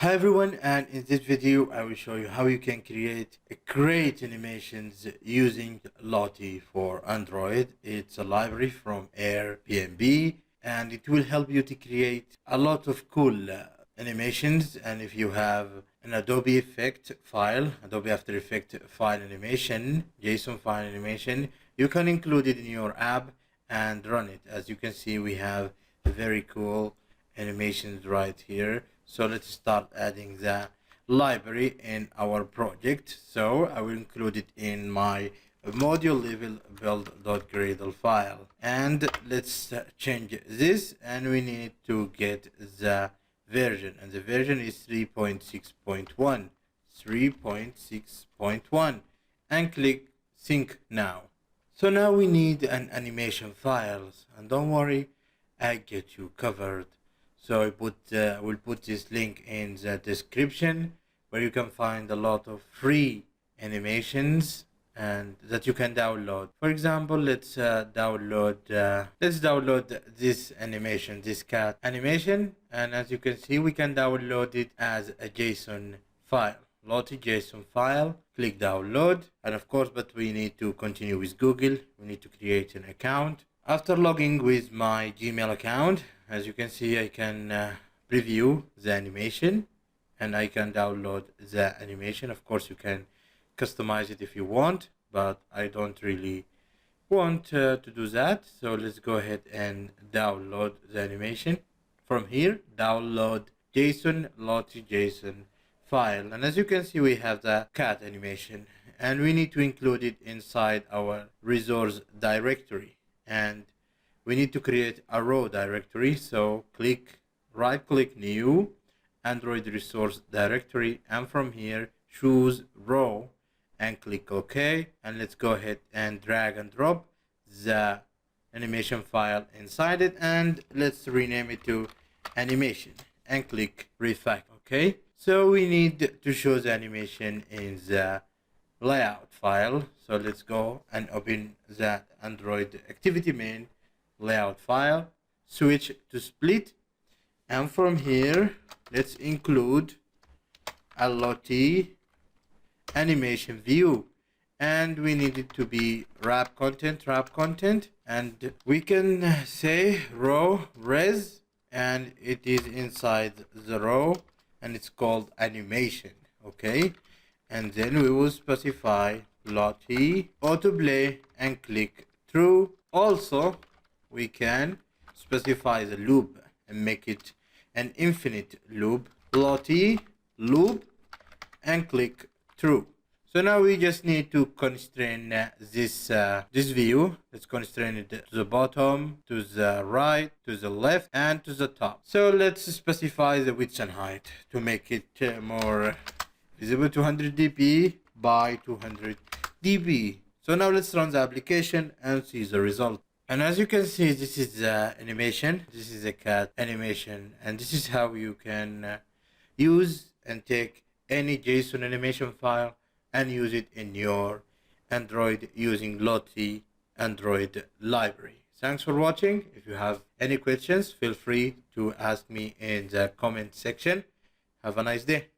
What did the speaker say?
Hi everyone, and in this video I will show you how you can create great animations using Lottie for Android. It's a library from Airbnb and it will help you to create a lot of cool animations. And if you have an Adobe Effect file, Adobe After Effects file animation, JSON file animation, you can include it in your app and run it. As you can see, we have very cool animations right here. So let's start adding the library in our project. So I will include it in my module level build.gradle file, and let's change this, and we need to get the version, and the version is 3.6.1, and click sync now. So now we need an animation files, and don't worry, I get you covered. So we'll put this link in the description where you can find a lot of free animations and that you can download. For example, let's download this animation, this cat animation, and as you can see, we can download it as a JSON file, Lottie JSON file. Click download, and of course, but we need to continue with Google. We need to create an account. After logging with my Gmail account, as you can see, I can preview the animation and I can download the animation. Of course, you can customize it if you want, but I don't really want to do that. So let's go ahead and download the animation. From here, download JSON, Lottie JSON file. And as you can see, we have the cat animation and we need to include it inside our resource directory. And we need to create a row directory. So right click new Android resource directory, and from here choose row and click OK. And let's go ahead and drag and drop the animation file inside it, and let's rename it to animation and click refactor. Okay, so we need to show the animation in the layout file. So let's go and open that Android activity main layout file, switch to split, and from here let's include a Lottie animation view, and we need it to be wrap content, and we can say row res, and it is inside the row and it's called animation. Okay, and then we will specify Lottie autoplay and click true. Also, we can specify the loop and make it an infinite loop, Lottie loop, and click true. So now we just need to constrain this view. Let's constrain it to the bottom, to the right, to the left, and to the top. So let's specify the width and height to make it more visible, 200 dp by 200 dp. So now let's run the application and see the result. And as you can see, this is the animation. This is a cat animation, and this is how you can use and take any JSON animation file and use it in your Android using Lottie Android library. Thanks for watching. If you have any questions, feel free to ask me in the comment section. Have a nice day.